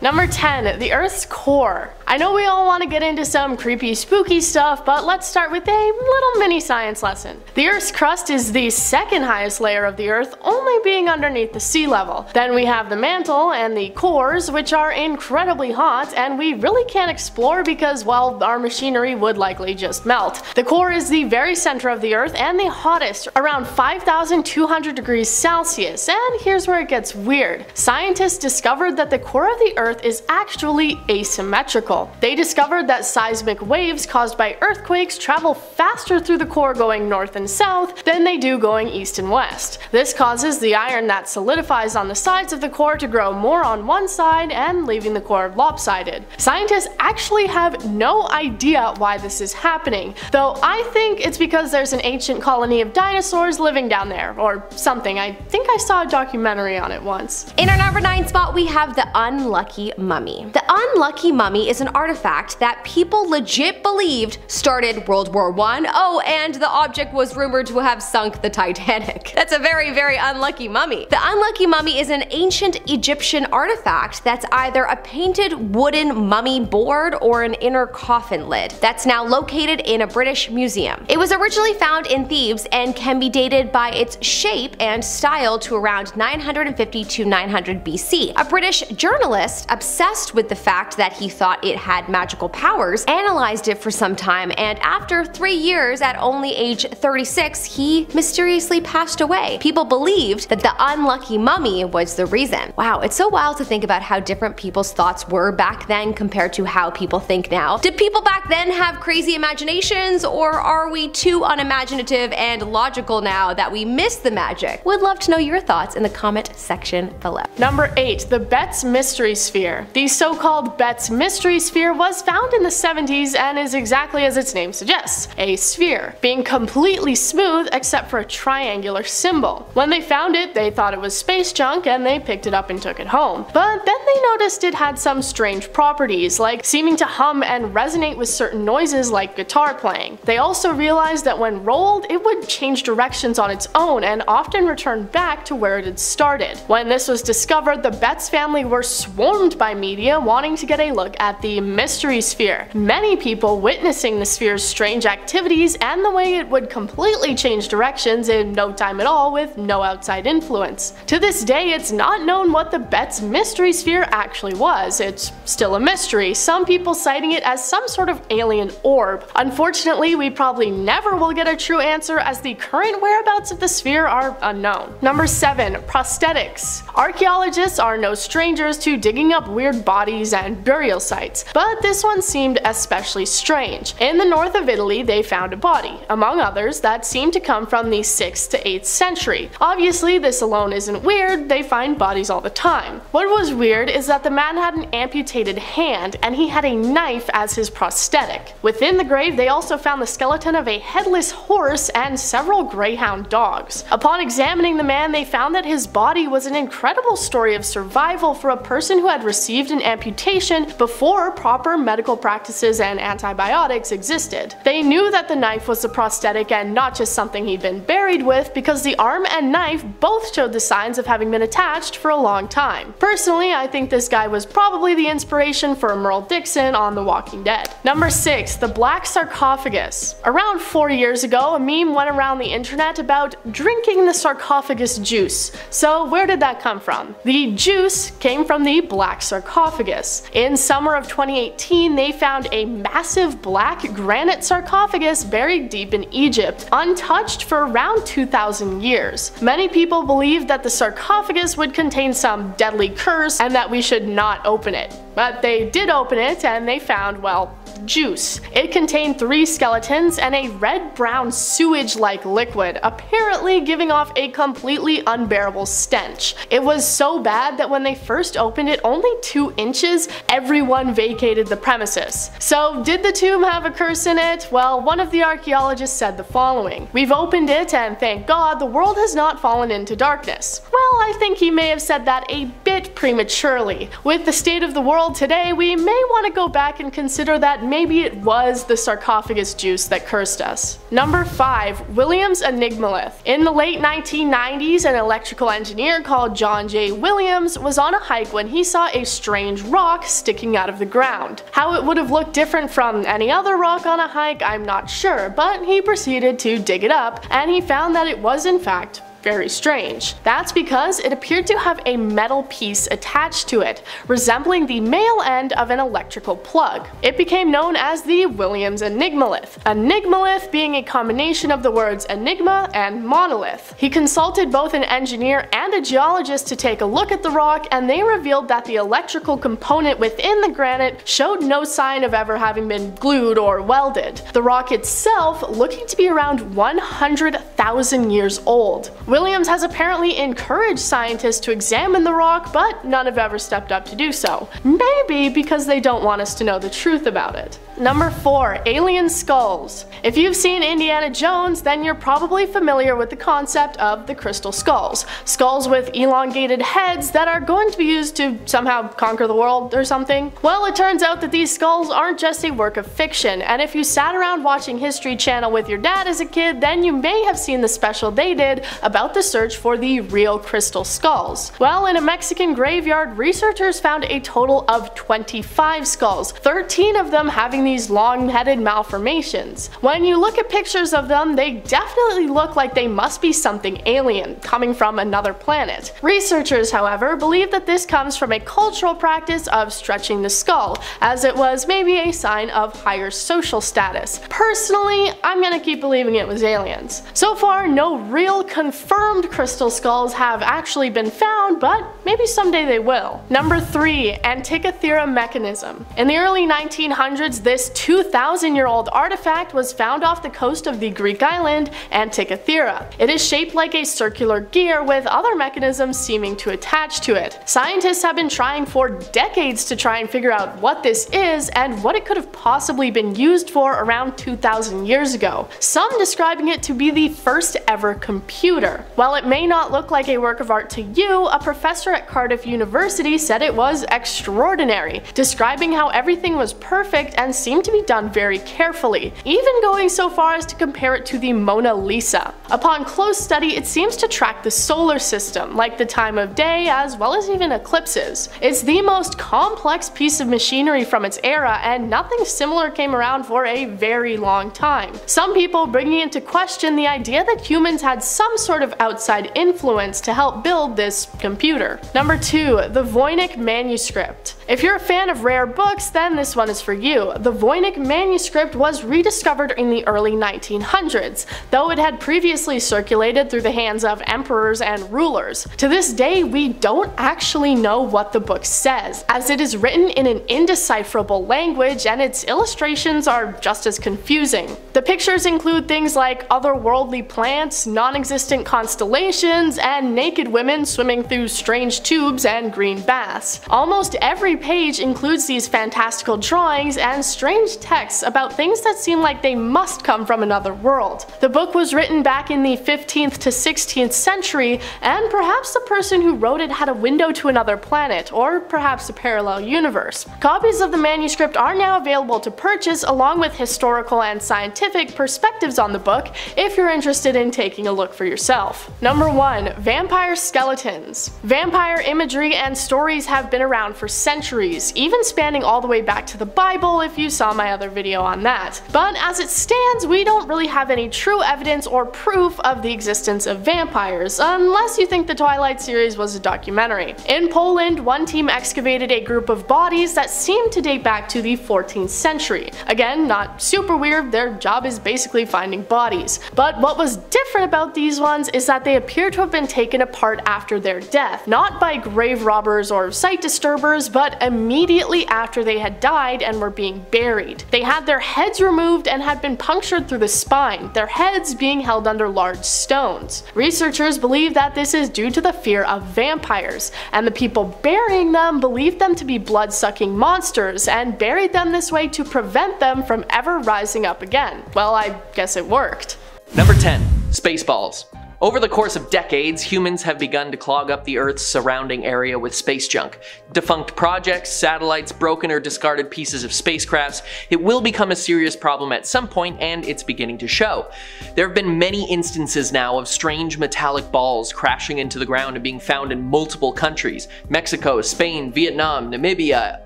Number 10. The Earth's core. I know we all want to get into some creepy spooky stuff, but let's start with a little mini science lesson. The Earth's crust is the second highest layer of the Earth, only being underneath the sea level. Then we have the mantle and the cores, which are incredibly hot, and we really can't explore because, well, our machinery would likely just melt. The core is the very center of the Earth and the hottest, around 5,200 degrees Celsius, and here's where it gets weird. Scientists discovered that the core of the Earth is actually asymmetrical. They discovered that seismic waves caused by earthquakes travel faster through the core going north and south than they do going east and west. This causes the iron that solidifies on the sides of the core to grow more on one side and leaving the core lopsided. Scientists actually have no idea why this is happening, though I think it's because there's an ancient colony of dinosaurs living down there, or something. I think I saw a documentary on it once. In our number 9 spot, we have the Unlucky Mummy. The Unlucky Mummy is an artifact that people legit believed started World War I. Oh, and the object was rumored to have sunk the Titanic. That's a very, very unlucky mummy. The Unlucky Mummy is an ancient Egyptian artifact that's either a painted wooden mummy board or an inner coffin lid that's now located in a British museum. It was originally found in Thebes and can be dated by its shape and style to around 950 to 900 BC. A British journalist obsessed with the fact that he thought it had magical powers analyzed it for some time, and after 3 years at only age 36 he mysteriously passed away. People believed that the Unlucky Mummy was the reason. Wow, it's so wild to think about how different people's thoughts were back then compared to how people think now. Did people back then have crazy imaginations, or are we too unimaginative and logical now that we miss the magic? Would love to know your thoughts in the comment section below. Number 8. The Betz Mystery Sphere. The so-called Betz Mystery Sphere was found in the 70s and is exactly as its name suggests, a sphere, being completely smooth except for a triangular symbol. When they found it, they thought it was space junk and they picked it up and took it home. But then they noticed it had some strange properties, like seeming to hum and resonate with certain noises like guitar playing. They also realized that when rolled, it would change directions on its own and often return back to where it had started. When this was discovered, the Betz family were swarmed by media wanting to get a look at the Mystery Sphere. Many people witnessing the sphere's strange activities and the way it would completely change directions in no time at all with no outside influence. To this day, it's not known what the Betz Mystery Sphere actually was. It's still a mystery, some people citing it as some sort of alien orb. Unfortunately, we probably never will get a true answer as the current whereabouts of the sphere are unknown. Number 7. Prosthetics. Archaeologists are no strangers to digging up weird bodies and burial sites, but this one seemed especially strange. In the north of Italy, they found a body, among others, that seemed to come from the 6th to 8th century. Obviously, this alone isn't weird, they find bodies all the time. What was weird is that the man had an amputated hand, and he had a knife as his prosthetic. Within the grave, they also found the skeleton of a headless horse and several greyhound dogs. Upon examining the man, they found that his body was an incredible story of survival for a person who had received an amputation before proper medical practices and antibiotics existed. They knew that the knife was a prosthetic and not just something he'd been buried with because the arm and knife both showed the signs of having been attached for a long time. Personally, I think this guy was probably the inspiration for Merle Dixon on The Walking Dead. Number 6. The Black Sarcophagus. Around 4 years ago, a meme went around the internet about drinking the sarcophagus juice. So where did that come from? The juice came from the Black Sarcophagus. In summer of 2018, they found a massive black granite sarcophagus buried deep in Egypt, untouched for around 2,000 years. Many people believed that the sarcophagus would contain some deadly curse and that we should not open it. But they did open it and they found, well, juice. It contained 3 skeletons and a red-brown sewage-like liquid, apparently giving off a completely unbearable stench. It was so bad that when they first opened it only 2 inches, everyone vacated the premises. So did the tomb have a curse in it? Well, one of the archaeologists said the following: "We've opened it and thank God the world has not fallen into darkness." Well, I think he may have said that a bit prematurely. With the state of the world today, we may want to go back and consider that maybe it was the sarcophagus juice that cursed us. Number 5. Williams Enigmalith. In the late 1990s, an electrical engineer called John J. Williams was on a hike when he saw a strange rock sticking out of the ground. How it would have looked different from any other rock on a hike, I'm not sure, but he proceeded to dig it up, and he found that it was in fact very strange. That's because it appeared to have a metal piece attached to it, resembling the male end of an electrical plug. It became known as the Williams Enigmalith. Enigmalith being a combination of the words enigma and monolith. He consulted both an engineer and a geologist to take a look at the rock, and they revealed that the electrical component within the granite showed no sign of ever having been glued or welded. The rock itself looking to be around 100,000 years old. Williams has apparently encouraged scientists to examine the rock, but none have ever stepped up to do so. Maybe because they don't want us to know the truth about it. Number 4. Alien skulls. If you've seen Indiana Jones, then you're probably familiar with the concept of the crystal skulls. Skulls with elongated heads that are going to be used to somehow conquer the world or something. Well, it turns out that these skulls aren't just a work of fiction, and if you sat around watching History Channel with your dad as a kid, then you may have seen the special they did about the search for the real crystal skulls. Well, in a Mexican graveyard, researchers found a total of 25 skulls, 13 of them having these long-headed malformations. When you look at pictures of them, they definitely look like they must be something alien, coming from another planet. Researchers, however, believe that this comes from a cultural practice of stretching the skull, as it was maybe a sign of higher social status. Personally, I'm gonna keep believing it was aliens. So far, no real confirmed crystal skulls have actually been found, but maybe someday they will. Number 3. Antikythera mechanism. In the early 1900s, this 2,000-year-old artifact was found off the coast of the Greek island Antikythera. It is shaped like a circular gear with other mechanisms seeming to attach to it. Scientists have been trying for decades to try and figure out what this is and what it could have possibly been used for around 2,000 years ago, some describing it to be the first ever computer. While it may not look like a work of art to you, a professor at Cardiff University said it was extraordinary, describing how everything was perfect and seemed to be done very carefully, even going so far as to compare it to the Mona Lisa. Upon close study, it seems to track the solar system, like the time of day as well as even eclipses. It's the most complex piece of machinery from its era, and nothing similar came around for a very long time. Some people bringing into question the idea that humans had some sort of outside influence to help build this computer. Number 2. The Voynich Manuscript. If you're a fan of rare books, then this one is for you. The Voynich manuscript was rediscovered in the early 1900s, though it had previously circulated through the hands of emperors and rulers. To this day, we don't actually know what the book says, as it is written in an indecipherable language and its illustrations are just as confusing. The pictures include things like otherworldly plants, non-existent constellations, and naked women swimming through strange tubes and green baths. Almost every page includes these fantastical drawings and strange texts about things that seem like they must come from another world. The book was written back in the 15th to 16th century, and perhaps the person who wrote it had a window to another planet, or perhaps a parallel universe. Copies of the manuscript are now available to purchase, along with historical and scientific perspectives on the book, if you're interested in taking a look for yourself. Number 1. Vampire skeletons. Vampire imagery and stories have been around for centuries, even spanning all the way back to the Bible if you saw my other video on that. But as it stands, we don't really have any true evidence or proof of the existence of vampires, unless you think the Twilight series was a documentary. In Poland, one team excavated a group of bodies that seemed to date back to the 14th century. Again, not super weird, their job is basically finding bodies. But what was different about these ones is that they appear to have been taken apart after their death, not by grave robbers or site disturbers, but immediately after they had died and were being buried. They had their heads removed and had been punctured through the spine, their heads being held under large stones. Researchers believe that this is due to the fear of vampires, and the people burying them believed them to be blood-sucking monsters and buried them this way to prevent them from ever rising up again. Well, I guess it worked. Number 10. Spaceballs. Over the course of decades, humans have begun to clog up the Earth's surrounding area with space junk. Defunct projects, satellites, broken or discarded pieces of spacecrafts. It will become a serious problem at some point, and it's beginning to show. There have been many instances now of strange metallic balls crashing into the ground and being found in multiple countries: Mexico, Spain, Vietnam, Namibia,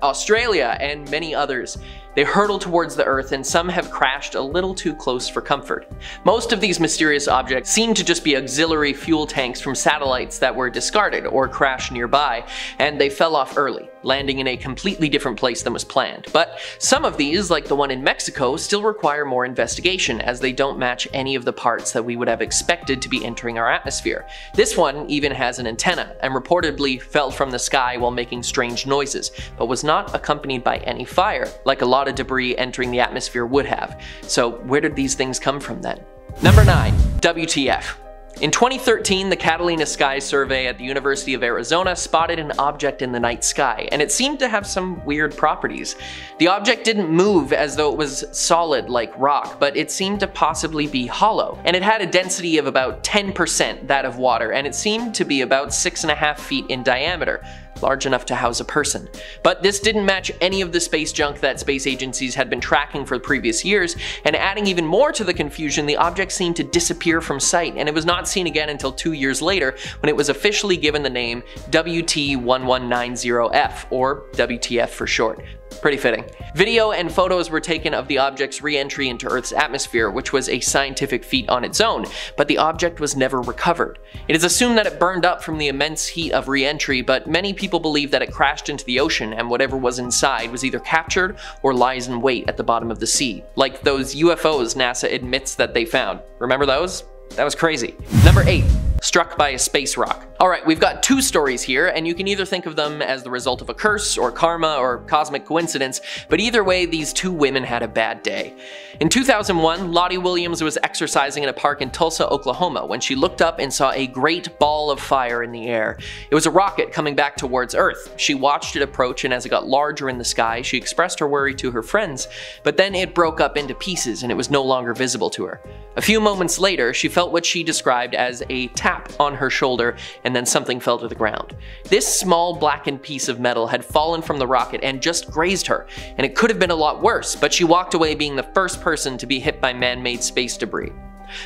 Australia, and many others. They hurtle towards the Earth, and some have crashed a little too close for comfort. Most of these mysterious objects seem to just be auxiliary fuel tanks from satellites that were discarded or crashed nearby, and they fell off early, landing in a completely different place than was planned. But some of these, like the one in Mexico, still require more investigation, as they don't match any of the parts that we would have expected to be entering our atmosphere. This one even has an antenna, and reportedly fell from the sky while making strange noises, but was not accompanied by any fire, like a lot of debris entering the atmosphere would have. So where did these things come from then? Number 9. WTF. In 2013, the Catalina Sky Survey at the University of Arizona spotted an object in the night sky, and it seemed to have some weird properties. The object didn't move as though it was solid like rock, but it seemed to possibly be hollow, and it had a density of about 10% that of water, and it seemed to be about 6.5 feet in diameter. Large enough to house a person. But this didn't match any of the space junk that space agencies had been tracking for previous years, and adding even more to the confusion, the object seemed to disappear from sight, and it was not seen again until 2 years later, when it was officially given the name WT1190F, or WTF for short. Pretty fitting. Video and photos were taken of the object's re-entry into Earth's atmosphere, which was a scientific feat on its own, but the object was never recovered. It is assumed that it burned up from the immense heat of re-entry, but many people believe that it crashed into the ocean, and whatever was inside was either captured or lies in wait at the bottom of the sea, like those UFOs NASA admits that they found. Remember those? That was crazy. Number 8. Struck by a space rock. Alright, we've got two stories here, and you can either think of them as the result of a curse, or karma, or cosmic coincidence, but either way, these two women had a bad day. In 2001, Lottie Williams was exercising in a park in Tulsa, Oklahoma, when she looked up and saw a great ball of fire in the air. It was a rocket coming back towards Earth. She watched it approach, and as it got larger in the sky, she expressed her worry to her friends, but then it broke up into pieces and it was no longer visible to her. A few moments later, she felt what she described as a tap on her shoulder, and then something fell to the ground. This small blackened piece of metal had fallen from the rocket and just grazed her, and it could have been a lot worse, but she walked away being the first person to be hit by man-made space debris.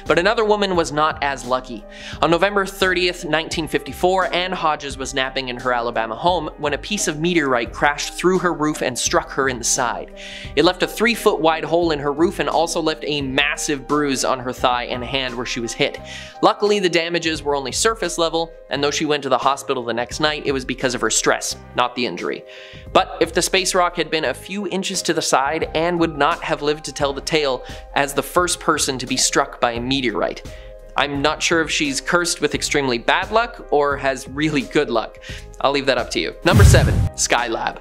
But another woman was not as lucky. On November 30th, 1954, Ann Hodges was napping in her Alabama home when a piece of meteorite crashed through her roof and struck her in the side. It left a 3-foot wide hole in her roof and also left a massive bruise on her thigh and hand where she was hit. Luckily, the damages were only surface level, and though she went to the hospital the next night, it was because of her stress, not the injury. But if the space rock had been a few inches to the side, Ann would not have lived to tell the tale as the first person to be struck by a meteorite. I'm not sure if she's cursed with extremely bad luck or has really good luck. I'll leave that up to you. Number 7. Skylab.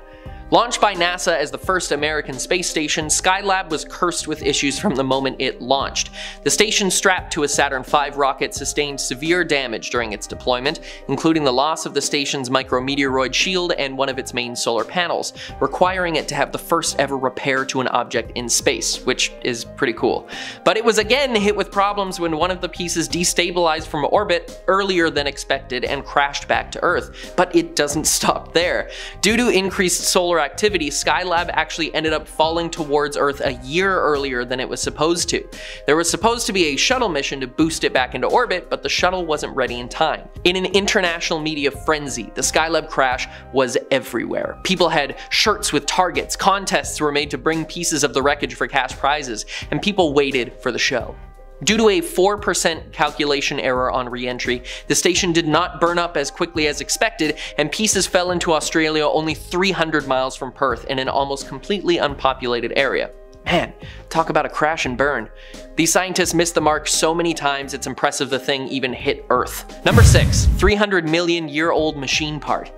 Launched by NASA as the first American space station, Skylab was cursed with issues from the moment it launched. The station strapped to a Saturn V rocket sustained severe damage during its deployment, including the loss of the station's micrometeoroid shield and one of its main solar panels, requiring it to have the first ever repair to an object in space, which is pretty cool. But it was again hit with problems when one of the pieces destabilized from orbit earlier than expected and crashed back to Earth. But it doesn't stop there. Due to increased solar activity, Skylab actually ended up falling towards Earth a year earlier than it was supposed to. There was supposed to be a shuttle mission to boost it back into orbit, but the shuttle wasn't ready in time. In an international media frenzy, the Skylab crash was everywhere. People had shirts with targets, contests were made to bring pieces of the wreckage for cash prizes, and people waited for the show. Due to a 4% calculation error on re-entry, the station did not burn up as quickly as expected, and pieces fell into Australia only 300 miles from Perth in an almost completely unpopulated area. Man, talk about a crash and burn. These scientists missed the mark so many times it's impressive the thing even hit Earth. Number 6. 300-million-year-old machine part.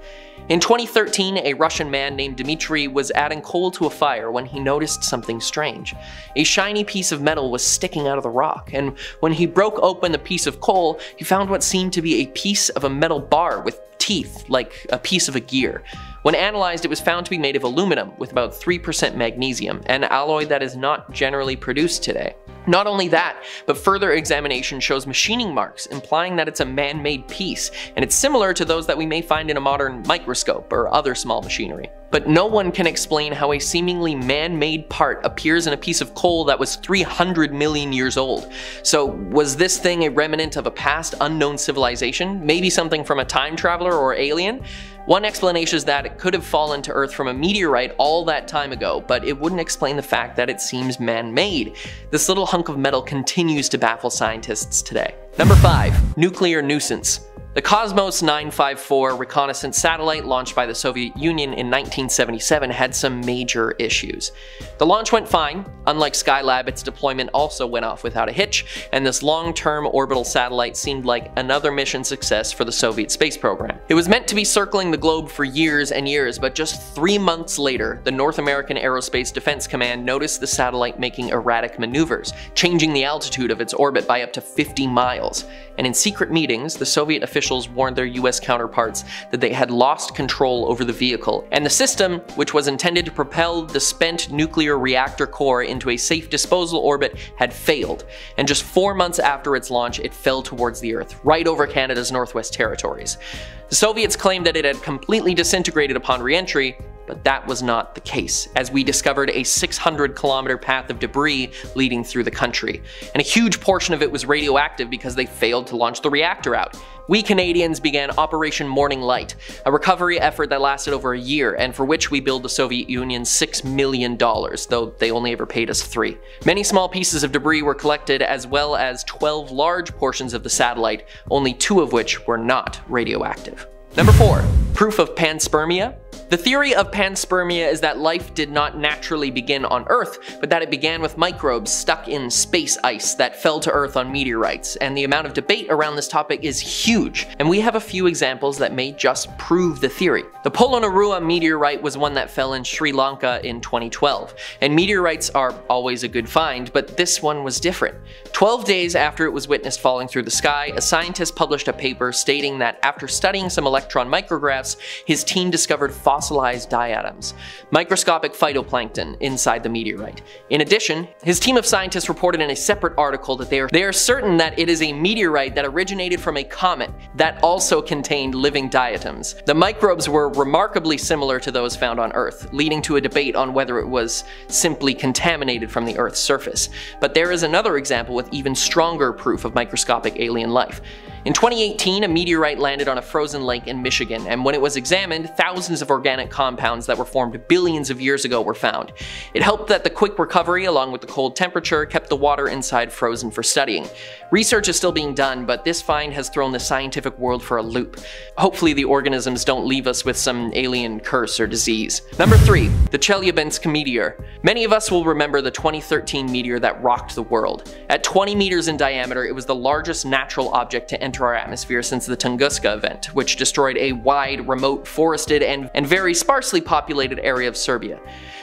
In 2013, a Russian man named Dmitry was adding coal to a fire when he noticed something strange. A shiny piece of metal was sticking out of the rock, and when he broke open the piece of coal, he found what seemed to be a piece of a metal bar with teeth, like a piece of a gear. When analyzed, it was found to be made of aluminum with about 3% magnesium, an alloy that is not generally produced today. Not only that, but further examination shows machining marks, implying that it's a man-made piece, and it's similar to those that we may find in a modern microscope or other small machinery. But no one can explain how a seemingly man-made part appears in a piece of coal that was 300 million years old. So was this thing a remnant of a past unknown civilization? Maybe something from a time traveler or alien? One explanation is that it could have fallen to Earth from a meteorite all that time ago, but it wouldn't explain the fact that it seems man-made. This little hunk of metal continues to baffle scientists today. Number 5. Nuclear nuisance. The Cosmos 954 reconnaissance satellite launched by the Soviet Union in 1977 had some major issues. The launch went fine. Unlike Skylab, its deployment also went off without a hitch, and this long-term orbital satellite seemed like another mission success for the Soviet space program. It was meant to be circling the globe for years and years, but just 3 months later, the North American Aerospace Defense Command noticed the satellite making erratic maneuvers, changing the altitude of its orbit by up to 50 miles. And in secret meetings, the Soviet officials warned their US counterparts that they had lost control over the vehicle, and the system, which was intended to propel the spent nuclear reactor core into a safe disposal orbit, had failed. And just 4 months after its launch, it fell towards the Earth, right over Canada's Northwest Territories. The Soviets claimed that it had completely disintegrated upon re-entry, but that was not the case, as we discovered a 600-kilometer path of debris leading through the country. And a huge portion of it was radioactive because they failed to launch the reactor out. We Canadians began Operation Morning Light, a recovery effort that lasted over a year and for which we billed the Soviet Union $6 million, though they only ever paid us $3 million. Many small pieces of debris were collected, as well as 12 large portions of the satellite, only 2 of which were not radioactive. Number 4. Proof of panspermia. The theory of panspermia is that life did not naturally begin on Earth, but that it began with microbes stuck in space ice that fell to Earth on meteorites, and the amount of debate around this topic is huge, and we have a few examples that may just prove the theory. The Polonnaruwa meteorite was one that fell in Sri Lanka in 2012, and meteorites are always a good find, but this one was different. 12 days after it was witnessed falling through the sky, a scientist published a paper stating that after studying some electron micrographs, his team discovered fossilized diatoms, microscopic phytoplankton, inside the meteorite. In addition, his team of scientists reported in a separate article that they are certain that it is a meteorite that originated from a comet that also contained living diatoms. The microbes were remarkably similar to those found on Earth, leading to a debate on whether it was simply contaminated from the Earth's surface. But there is another example with even stronger proof of microscopic alien life. In 2018, a meteorite landed on a frozen lake in Michigan, and when it was examined, thousands of organic compounds that were formed billions of years ago were found. It helped that the quick recovery, along with the cold temperature, kept the water inside frozen for studying. Research is still being done, but this find has thrown the scientific world for a loop. Hopefully the organisms don't leave us with some alien curse or disease. Number 3. The Chelyabinsk meteor. Many of us will remember the 2013 meteor that rocked the world. At 20 meters in diameter, it was the largest natural object to enter our atmosphere since the Tunguska event, which destroyed a wide, remote, forested, and very sparsely populated area of Serbia.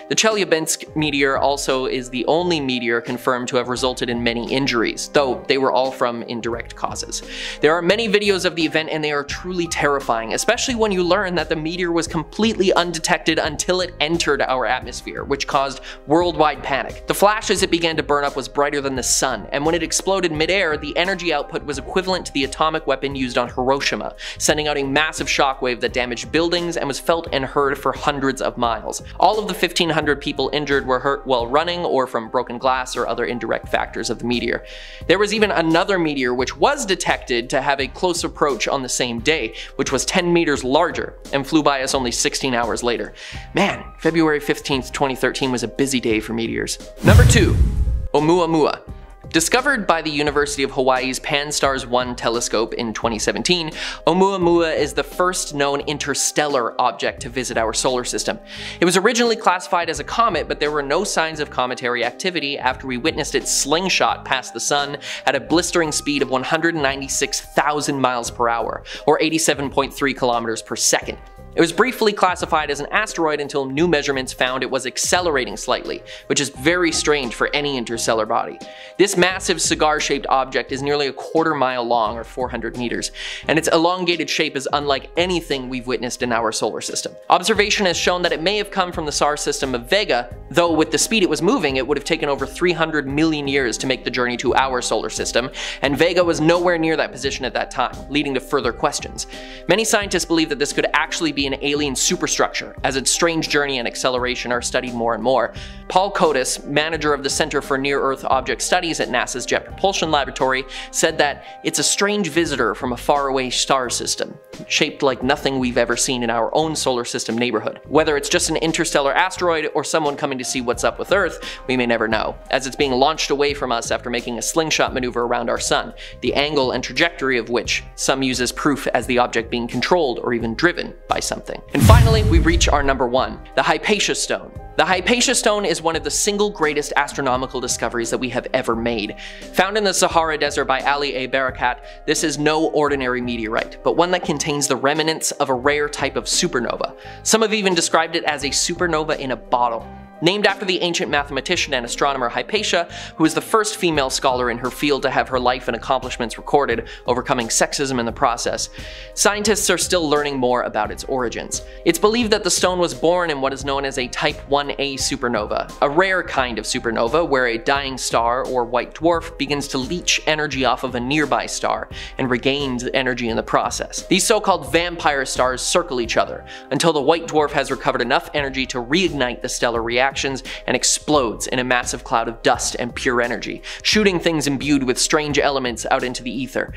The Chelyabinsk meteor also is the only meteor confirmed to have resulted in many injuries, though they were all from indirect causes. There are many videos of the event and they are truly terrifying, especially when you learn that the meteor was completely undetected until it entered our atmosphere, which caused worldwide panic. The flash as it began to burn up was brighter than the sun, and when it exploded midair, the energy output was equivalent to the atomic weapon used on Hiroshima, sending out a massive shockwave that damaged buildings and was felt and heard for hundreds of miles. All of the 1,500 people injured were hurt while running or from broken glass or other indirect factors of the meteor. There was even another meteor which was detected to have a close approach on the same day, which was 10 meters larger and flew by us only 16 hours later. Man, February 15th, 2013 was a busy day for meteors. Number 2. Oumuamua. Discovered by the University of Hawaii's Pan-STARRS-1 telescope in 2017, Oumuamua is the first known interstellar object to visit our solar system. It was originally classified as a comet, but there were no signs of cometary activity after we witnessed its slingshot past the sun at a blistering speed of 196,000 miles per hour, or 87.3 kilometers per second. It was briefly classified as an asteroid until new measurements found it was accelerating slightly, which is very strange for any interstellar body. This massive cigar-shaped object is nearly a quarter-mile long, or 400 meters, and its elongated shape is unlike anything we've witnessed in our solar system. Observation has shown that it may have come from the star system of Vega, though with the speed it was moving, it would have taken over 300 million years to make the journey to our solar system, and Vega was nowhere near that position at that time, leading to further questions. Many scientists believe that this could actually be an alien superstructure, as its strange journey and acceleration are studied more and more. Paul Kotis, manager of the Center for Near-Earth Object Studies at NASA's Jet Propulsion Laboratory, said that it's a strange visitor from a faraway star system, shaped like nothing we've ever seen in our own solar system neighborhood. Whether it's just an interstellar asteroid or someone coming to see what's up with Earth, we may never know, as it's being launched away from us after making a slingshot maneuver around our sun, the angle and trajectory of which some use as proof as the object being controlled or even driven by something. And finally, we reach our number one, the Hypatia Stone. The Hypatia Stone is one of the single greatest astronomical discoveries that we have ever made. Found in the Sahara Desert by Ali A. Barakat, this is no ordinary meteorite, but one that contains the remnants of a rare type of supernova. Some have even described it as a supernova in a bottle. Named after the ancient mathematician and astronomer Hypatia, who was the first female scholar in her field to have her life and accomplishments recorded, overcoming sexism in the process. Scientists are still learning more about its origins. It's believed that the stone was born in what is known as a Type 1a supernova, a rare kind of supernova where a dying star or white dwarf begins to leech energy off of a nearby star and regains energy in the process. These so-called vampire stars circle each other until the white dwarf has recovered enough energy to reignite the stellar reactions and explodes in a massive cloud of dust and pure energy, shooting things imbued with strange elements out into the ether.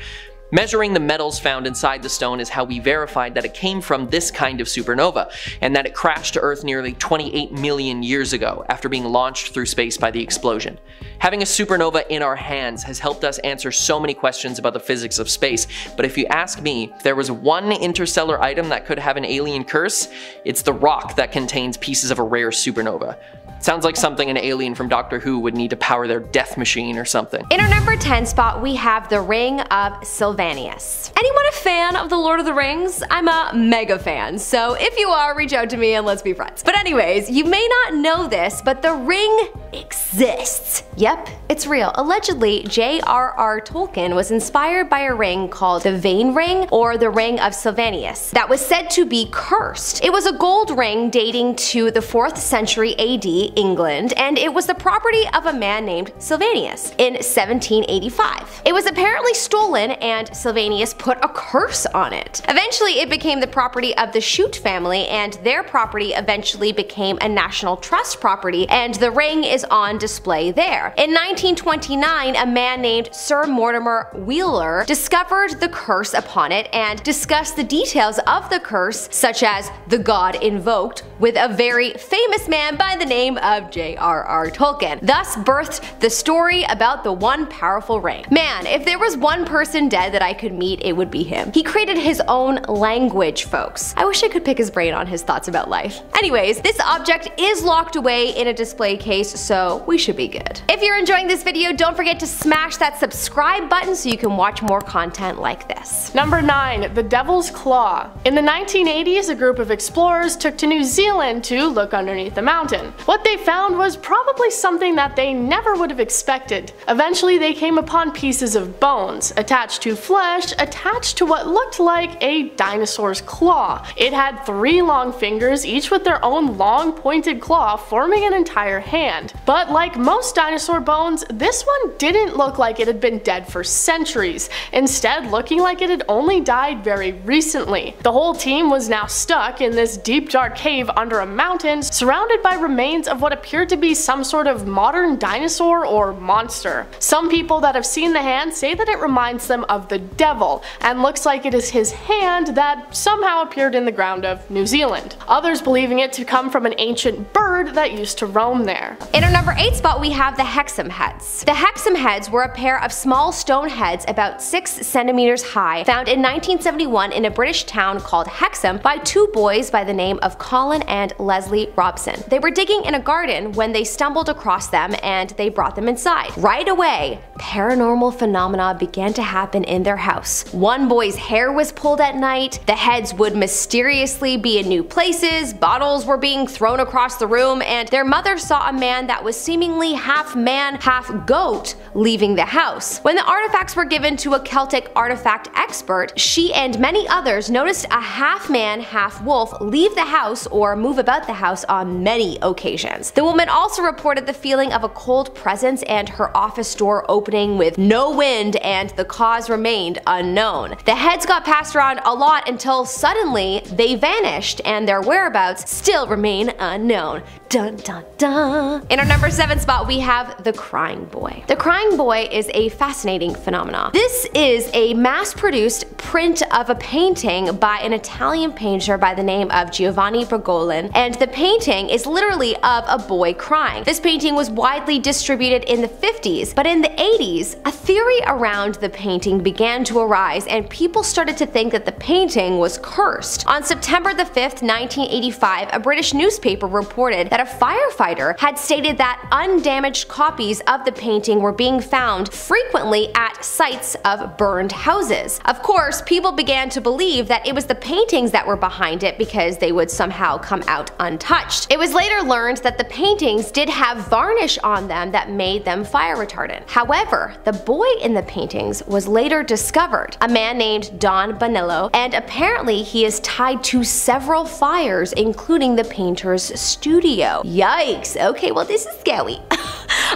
Measuring the metals found inside the stone is how we verified that it came from this kind of supernova, and that it crashed to Earth nearly 28 million years ago after being launched through space by the explosion. Having a supernova in our hands has helped us answer so many questions about the physics of space, but if you ask me, if there was one interstellar item that could have an alien curse, it's the rock that contains pieces of a rare supernova. Sounds like something an alien from Doctor Who would need to power their death machine or something. In our number 10 spot, we have the Ring of Sylvanus. Anyone a fan of The Lord of the Rings? I'm a mega fan, so if you are, reach out to me and let's be friends. But anyways, you may not know this, but the ring exists. Yep, it's real. Allegedly, J.R.R. Tolkien was inspired by a ring called the Vain Ring, or the Ring of Sylvanus, that was said to be cursed. It was a gold ring dating to the 4th century AD, England, and it was the property of a man named Sylvanus in 1785. It was apparently stolen, and Sylvanus put a curse on it. Eventually, it became the property of the Shute family, and their property eventually became a National Trust property, and the ring is on display there. In 1929, a man named Sir Mortimer Wheeler discovered the curse upon it and discussed the details of the curse, such as the god invoked, with a very famous man by the name of J.R.R. Tolkien, thus birthed the story about the one powerful ring. Man, if there was one person dead that I could meet, it would be him. He created his own language, folks. I wish I could pick his brain on his thoughts about life. Anyways, this object is locked away in a display case, so we should be good. If you're enjoying this video, don't forget to smash that subscribe button so you can watch more content like this. Number 9. The Devil's Claw. In the 1980s, a group of explorers took to New Zealand to look underneath the mountain. What they found was probably something that they never would have expected. Eventually, they came upon pieces of bones, attached to flesh, attached to what looked like a dinosaur's claw. It had 3 long fingers, each with their own long pointed claw, forming an entire hand. But like most dinosaur bones, this one didn't look like it had been dead for centuries, instead looking like it had only died very recently. The whole team was now stuck in this deep dark cave under a mountain, surrounded by remains of what appeared to be some sort of modern dinosaur or monster. Some people that have seen the hand say that it reminds them of the devil, and looks like it is his hand that somehow appeared in the ground of New Zealand. Others believing it to come from an ancient bird that used to roam there. In our our number 8 spot, we have the Hexham heads. The Hexham heads were a pair of small stone heads about 6 centimeters high, found in 1971 in a British town called Hexham by 2 boys by the name of Colin and Leslie Robson. They were digging in a garden when they stumbled across them and they brought them inside. Right away, paranormal phenomena began to happen in their house. One boy's hair was pulled at night, the heads would mysteriously be in new places, bottles were being thrown across the room, and their mother saw a man that was seemingly half man, half goat leaving the house. When the artifacts were given to a Celtic artifact expert, she and many others noticed a half man, half wolf leave the house or move about the house on many occasions. The woman also reported the feeling of a cold presence and her office door opening with no wind, and the cause remained unknown. The heads got passed around a lot until suddenly they vanished, and their whereabouts still remain unknown. Dun dun dun. In our number 7 spot, we have the Crying Boy. The Crying Boy is a fascinating phenomenon. This is a mass-produced print of a painting by an Italian painter by the name of Giovanni Bergolin, and the painting is literally of a boy crying. This painting was widely distributed in the 50s, but in the 80s, a theory around the painting began to arise, and people started to think that the painting was cursed. On September the 5th, 1985, a British newspaper reported that a firefighter had stated that undamaged copies of the painting were being found frequently at sites of burned houses. Of course, people began to believe that it was the paintings that were behind it because they would somehow come out untouched. It was later learned that the paintings did have varnish on them that made them fire retardant. However, the boy in the paintings was later discovered, a man named Don Bonillo, and apparently he is tied to several fires, including the painter's studio. Yikes, okay, well this is scary.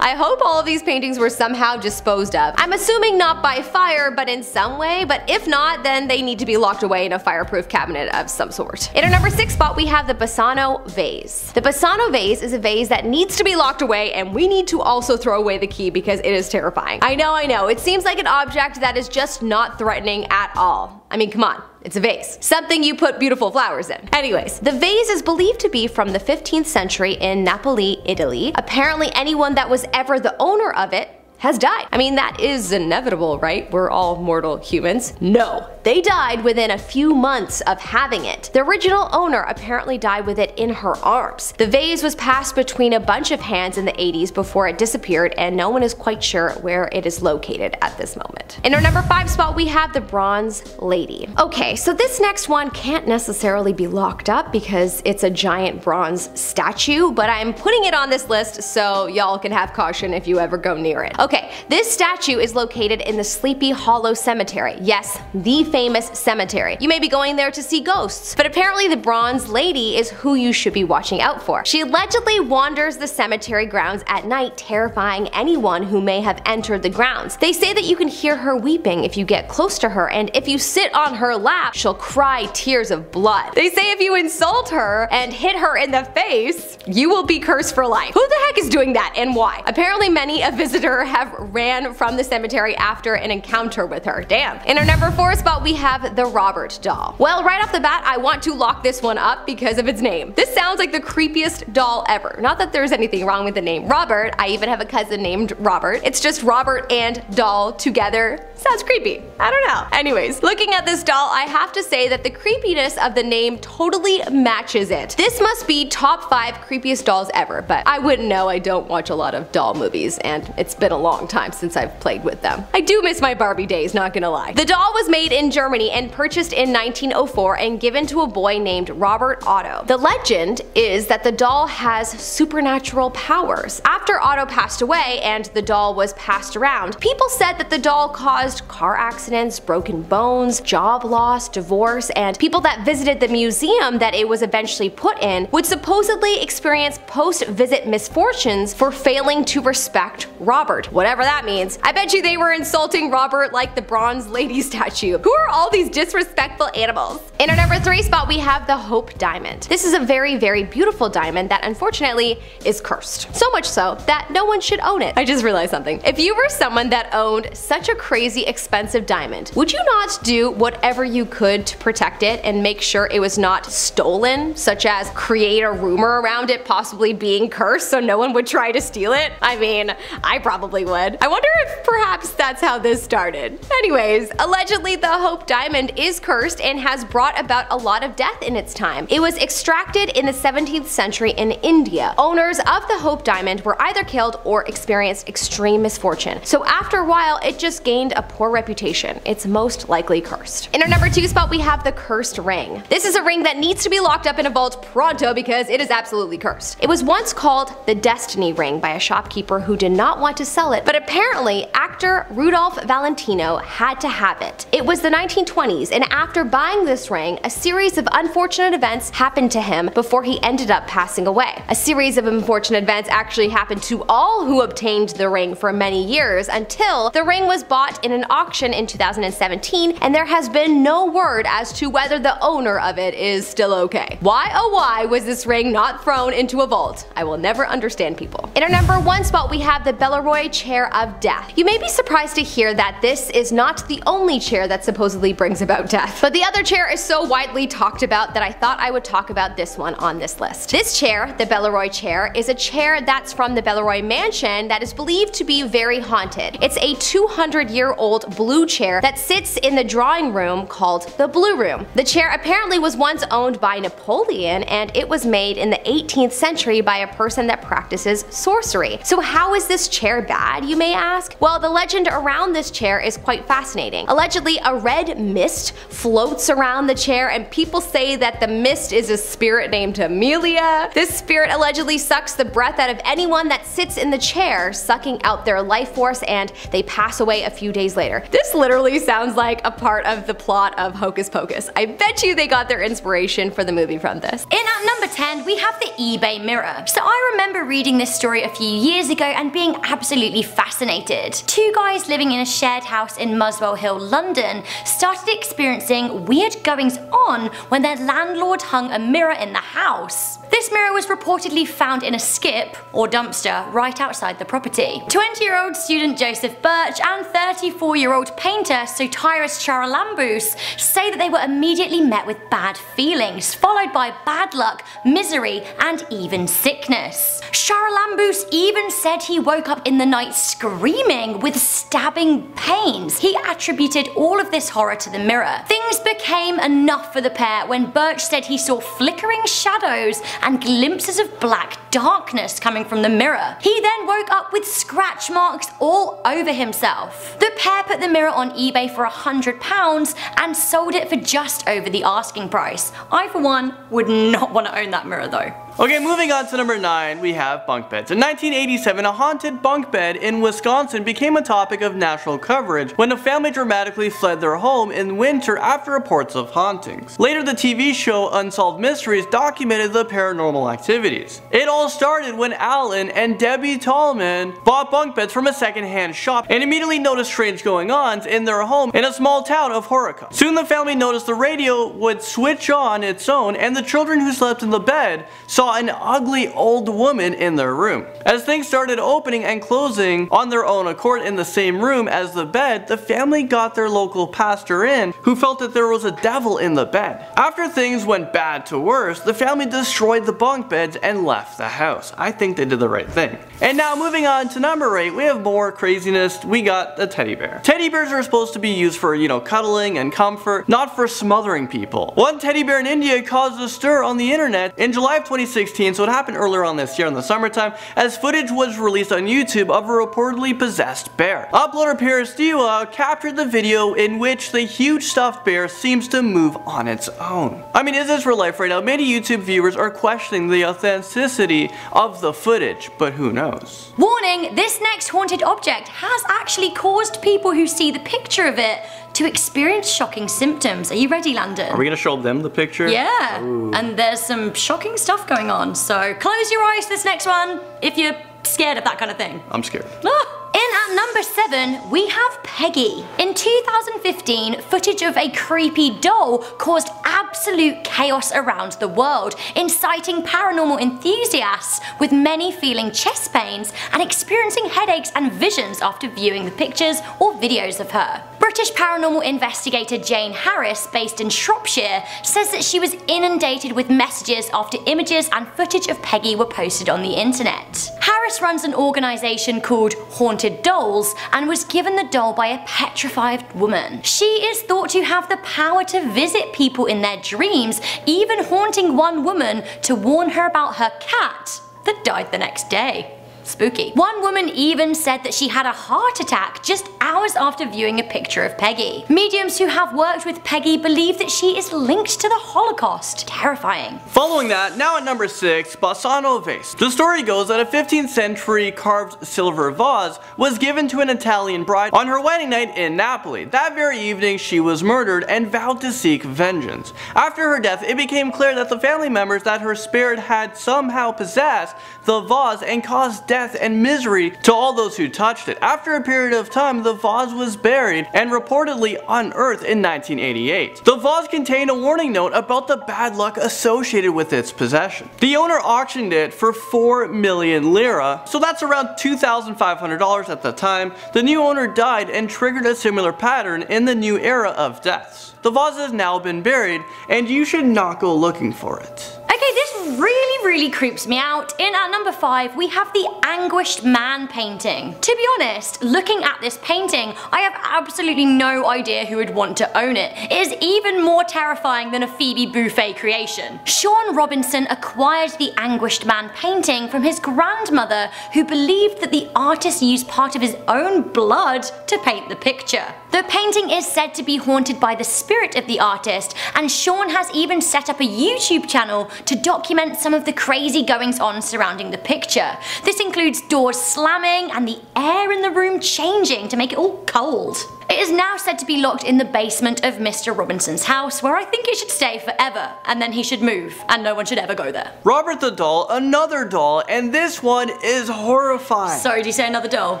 I hope all of these paintings were somehow disposed of. I'm assuming not by fire, but in some way, but if not, then they need to be locked away in a fireproof cabinet of some sort. In our number 6 spot, we have the Bassano vase. The Bassano vase is a vase that needs to be locked away, and we need to also throw away the key because it is terrifying. I know, it seems like an object that is just not threatening at all. I mean, come on. It's a vase. Something you put beautiful flowers in. Anyways, the vase is believed to be from the 15th century in Napoli, Italy. Apparently anyone that was ever the owner of it has died. I mean, that is inevitable, right? We're all mortal humans. No, they died within a few months of having it. The original owner apparently died with it in her arms. The vase was passed between a bunch of hands in the 80s before it disappeared, and no one is quite sure where it is located at this moment. In our number 5 spot, we have the Bronze Lady. Okay, so this next one can't necessarily be locked up because it's a giant bronze statue, but I'm putting it on this list so y'all can have caution if you ever go near it. Okay, this statue is located in the Sleepy Hollow Cemetery. Yes, the famous cemetery. You may be going there to see ghosts, but apparently the Bronze Lady is who you should be watching out for. She allegedly wanders the cemetery grounds at night, terrifying anyone who may have entered the grounds. They say that you can hear her weeping if you get close to her, and if you sit on her lap, she'll cry tears of blood. They say if you insult her and hit her in the face, you will be cursed for life. Who the heck is doing that and why? Apparently many a visitor have ran from the cemetery after an encounter with her. Damn. In our number 4 spot, we have the Robert doll. Well, right off the bat, I want to lock this one up because of its name. This sounds like the creepiest doll ever. Not that there's anything wrong with the name Robert. I even have a cousin named Robert. It's just Robert and doll together. Sounds creepy. I don't know. Anyways, looking at this doll, I have to say that the creepiness of the name totally matches it. This must be top 5 creepiest dolls ever, but I wouldn't know. I don't watch a lot of doll movies, and it's been a long time since I've played with them. I do miss my Barbie days, not gonna lie. The doll was made in Germany and purchased in 1904 and given to a boy named Robert Otto. The legend is that the doll has supernatural powers. After Otto passed away and the doll was passed around, people said that the doll caused car accidents, broken bones, job loss, divorce, and people that visited the museum that it was eventually put in would supposedly experience post-visit misfortunes for failing to respect Robert. whatever that means. I bet you they were insulting Robert like the bronze lady statue. Who are all these disrespectful animals? In our number 3 spot, we have the Hope Diamond. This is a very, very beautiful diamond that unfortunately is cursed. So much so that no one should own it. I just realized something. If you were someone that owned such a crazy expensive diamond, would you not do whatever you could to protect it and make sure it was not stolen, such as create a rumor around it possibly being cursed so no one would try to steal it? I mean, I probably would. I wonder if perhaps that's how this started. Anyways, allegedly the Hope Diamond is cursed and has brought about a lot of death in its time. It was extracted in the 17th century in India. Owners of the Hope Diamond were either killed or experienced extreme misfortune. So after a while, it just gained a poor reputation. It's most likely cursed. In our number 2 spot, we have the Cursed Ring. This is a ring that needs to be locked up in a vault pronto because it is absolutely cursed. It was once called the Destiny Ring by a shopkeeper who did not want to sell it, but apparently actor Rudolph Valentino had to have it. It was the 1920s, and after buying this ring, a series of unfortunate events happened to him before he ended up passing away. A series of unfortunate events actually happened to all who obtained the ring for many years until the ring was bought in an auction in 2017, and there has been no word as to whether the owner of it is still okay. Why oh why was this ring not thrown into a vault? I will never understand people. In our number 1 spot, we have the Belleroy Chair of Death. You may be surprised to hear that this is not the only chair that supposedly brings about death, but the other chair is so widely talked about that I thought I would talk about this one on this list. This chair, the Belleroy chair, is a chair that's from the Belleroy mansion that is believed to be very haunted. It's a 200-year-old blue chair that sits in the drawing room called the Blue Room. The chair apparently was once owned by Napoleon, and it was made in the 18th century by a person that practices sorcery. So how is this chair bad, you may ask? Well, the legend around this chair is quite fascinating. Allegedly, a red mist floats around the chair, and people say that the mist is a spirit named Amelia. This spirit allegedly sucks the breath out of anyone that sits in the chair, sucking out their life force, and they pass away a few days later. This literally sounds like a part of the plot of Hocus Pocus. I bet you they got their inspiration for the movie from this. In at number 10, we have the eBay mirror. So I remember reading this story a few years ago and being absolutely fascinated. 2 guys living in a shared house in Muswell Hill, London, started experiencing weird goings on when their landlord hung a mirror in the house. This mirror was reportedly found in a skip, or dumpster, right outside the property. 20-year-old student Joseph Birch and 34-year-old painter Sotiris Charalambous say that they were immediately met with bad feelings, followed by bad luck, misery, and even sickness. Charalambous even said he woke up in the night screaming with stabbing pains. He attributed all of this horror to the mirror. Things became enough for the pair when Birch said he saw flickering shadows and glimpses of black darkness coming from the mirror. He then woke up with scratch marks all over himself. The pair put the mirror on eBay for £100 and sold it for just over the asking price. I, for one, would not want to own that mirror though. Okay, moving on to number 9, we have bunk beds. In 1987, a haunted bunk bed in Wisconsin became a topic of national coverage when a family dramatically fled their home in winter after reports of hauntings. Later, the TV show Unsolved Mysteries documented the paranormal activities. It all started when Alan and Debbie Tallman bought bunk beds from a secondhand shop and immediately noticed strange goings-on in their home in a small town of Horica. Soon the family noticed the radio would switch on its own, and the children who slept in the bed saw an ugly old woman in their room. As things started opening and closing on their own accord in the same room as the bed, the family got their local pastor in, who felt that there was a devil in the bed. After things went bad to worse, the family destroyed the bunk beds and left the house. I think they did the right thing. And now moving on to number 8, we have more craziness. We got the teddy bear. Teddy bears are supposed to be used for, cuddling and comfort, not for smothering people. One teddy bear in India caused a stir on the internet in July of 2016, so it happened earlier on this year in the summertime, as footage was released on YouTube of a reportedly possessed bear. Uploader Paris Diwa captured the video in which the huge stuffed bear seems to move on its own. I mean, is this real life right now? Many YouTube viewers are questioning the authenticity of the footage, but who knows? Warning, this next haunted object has actually caused people who see the picture of it to experience shocking symptoms. Are you ready, Landon? Are we gonna show them the picture? Yeah, Ooh. And there's some shocking stuff going on, so close your eyes to this next one if you're scared of that kind of thing. I'm scared. In At number 7, we have Peggy. In 2015, footage of a creepy doll caused absolute chaos around the world, inciting paranormal enthusiasts, with many feeling chest pains and experiencing headaches and visions after viewing the pictures or videos of her. British paranormal investigator Jane Harris, based in Shropshire, says that she was inundated with messages after images and footage of Peggy were posted on the internet. Harris runs an organisation called Haunted Dolls and was given the doll by a petrified woman. She is thought to have the power to visit people in their dreams, even haunting one woman to warn her about her cat that died the next day. Spooky. One woman even said that she had a heart attack just hours after viewing a picture of Peggy. Mediums who have worked with Peggy believe that she is linked to the Holocaust. Terrifying. Following that, now at number 6, Bassano vase. The story goes that a 15th century carved silver vase was given to an Italian bride on her wedding night in Napoli. That very evening she was murdered and vowed to seek vengeance. After her death, it became clear that the family members that her spirit had somehow possessed the vase and caused death and misery to all those who touched it. After a period of time, the vase was buried and reportedly unearthed in 1988. The vase contained a warning note about the bad luck associated with its possession. The owner auctioned it for 4 million lira, so that's around $2,500 at the time. The new owner died and triggered a similar pattern in the new era of deaths. The vase has now been buried, and you should not go looking for it. Okay, this really creeps me out. In at number 5, we have the Anguished Man painting. To be honest, looking at this painting, I have absolutely no idea who would want to own it. It is even more terrifying than a Phoebe Buffay creation. Sean Robinson acquired the Anguished Man painting from his grandmother, who believed that the artist used part of his own blood to paint the picture. The painting is said to be haunted by the spirit of the artist, and Sean has even set up a YouTube channel to document some of the crazy goings on surrounding the picture. This includes doors slamming and the air in the room changing to make it all cold. It is now said to be locked in the basement of Mr. Robinson's house, where I think it should stay forever, and then he should move, and no one should ever go there. Robert the doll, another doll, and this one is horrifying. Sorry, did you say another doll?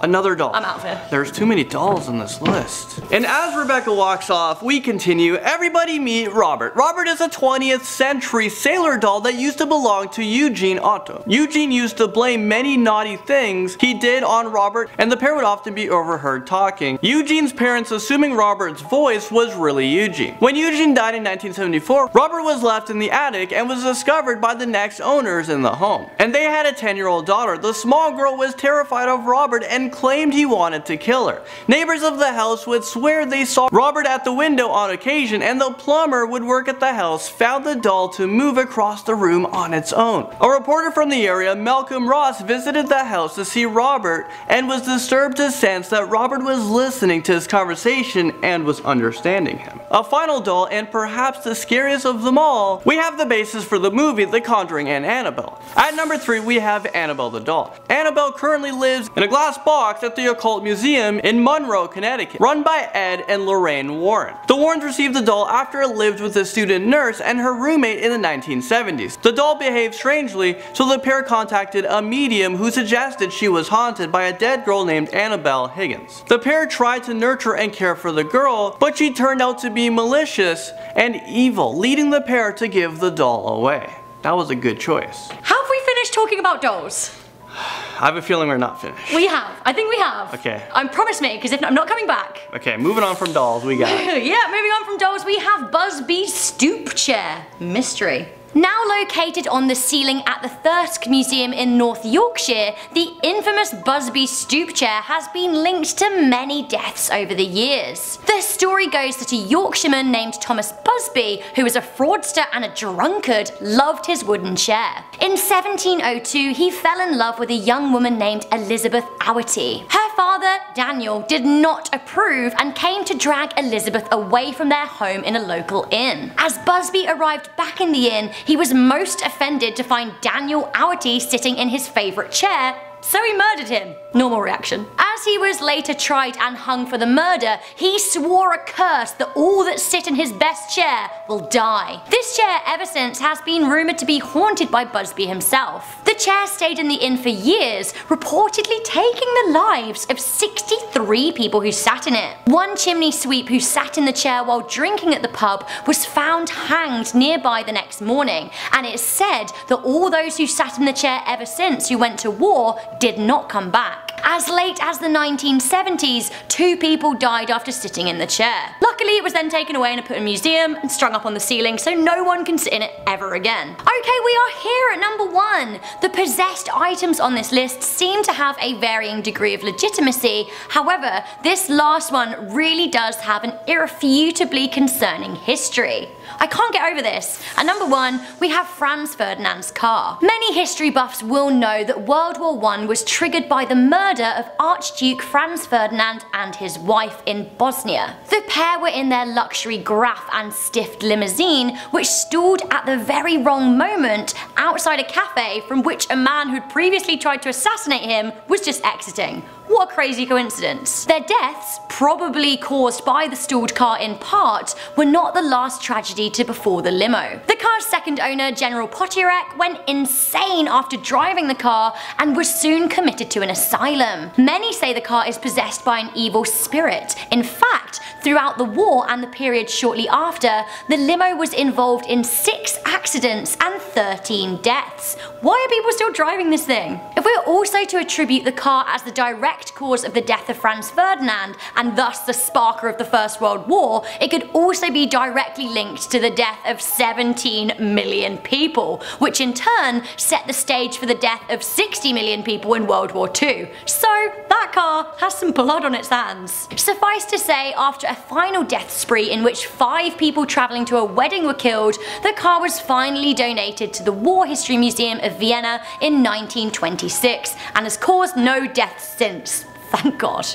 Another doll. I'm out of here. There's too many dolls in this list. And as Rebecca walks off, we continue. Everybody meet Robert. Robert is a 20th century sailor doll that used to belong to Eugene Otto. Eugene used to blame many naughty things he did on Robert, and the pair would often be overheard talking. Eugene's parents assuming Robert's voice was really Eugene. When Eugene died in 1974, Robert was left in the attic and was discovered by the next owners in the home. And they had a 10-year-old daughter. The small girl was terrified of Robert and claimed he wanted to kill her. Neighbors of the house would swear they saw Robert at the window on occasion, and the plumber would work at the house found the doll to move across the room on its own. A reporter from the area, Malcolm Ross, visited the house to see Robert and was disturbed to sense that Robert was listening to his conversation and was understanding him. A final doll, and perhaps the scariest of them all, we have the basis for the movie The Conjuring and Annabelle. At number 3, we have Annabelle the doll. Annabelle currently lives in a glass box at the Occult Museum in Monroe, Connecticut, run by Ed and Lorraine Warren. The Warrens received the doll after it lived with a student nurse and her roommate in the 1970s. The doll behaved strangely, so the pair contacted a medium who suggested she was haunted by a dead girl named Annabelle Higgins. The pair tried to nurture and care for the girl, but she turned out to be malicious and evil, leading the pair to give the doll away. That was a good choice. Have we finished talking about dolls? I have a feeling we're not finished. We have. I think we have. Okay. Promise me, because if not, I'm not coming back. Okay, moving on from dolls, we got Yeah, moving on from dolls, we have Busby's stoop chair. Mystery. Now located on the ceiling at the Thirsk Museum in North Yorkshire, the infamous Busby stoop chair has been linked to many deaths over the years. The story goes that a Yorkshireman named Thomas Busby, who was a fraudster and a drunkard, loved his wooden chair. In 1702, he fell in love with a young woman named Elizabeth Howarty. Her father, Daniel, did not approve and came to drag Elizabeth away from their home in a local inn. As Busby arrived back in the inn, he was most offended to find Daniel Howarty sitting in his favourite chair so he murdered him. Normal reaction. As he was later tried and hung for the murder, he swore a curse that all that sit in his best chair will die. This chair ever since has been rumoured to be haunted by Busby himself. The chair stayed in the inn for years, reportedly taking the lives of 63 people who sat in it. One chimney sweep who sat in the chair while drinking at the pub was found hanged nearby the next morning, and it's said that all those who sat in the chair ever since who went to war did not come back. As late as the 1970s, 2 people died after sitting in the chair. Luckily, it was then taken away and put in a museum and strung up on the ceiling so no one can sit in it ever again. Okay, we are here at number 1. The possessed items on this list seem to have a varying degree of legitimacy. However, this last one really does have an irrefutably concerning history. I can't get over this. At number 1, we have Franz Ferdinand's car. Many history buffs will know that World War I was triggered by the murder of Archduke Franz Ferdinand and his wife in Bosnia. The pair were in their luxury Graf and Stift limousine, which stalled at the very wrong moment outside a cafe from which a man who'd previously tried to assassinate him was just exiting. What a crazy coincidence. Their deaths, probably caused by the stalled car in part, were not the last tragedy to befall the limo. The car's second owner, General Potiorek, went insane after driving the car and was soon committed to an asylum. Many say the car is possessed by an evil spirit. In fact, throughout the war and the period shortly after, the limo was involved in 6 accidents and 13 deaths. Why are people still driving this thing? If we're also to attribute the car as the direct cause of the death of Franz Ferdinand, and thus the sparker of the First World War, it could also be directly linked to the death of 17 million people, which in turn set the stage for the death of 60 million people in World War II. So that car has some blood on its hands. Suffice to say, after a final death spree in which 5 people travelling to a wedding were killed, the car was finally donated to the War History Museum of Vienna in 1926 and has caused no deaths since. Thank God.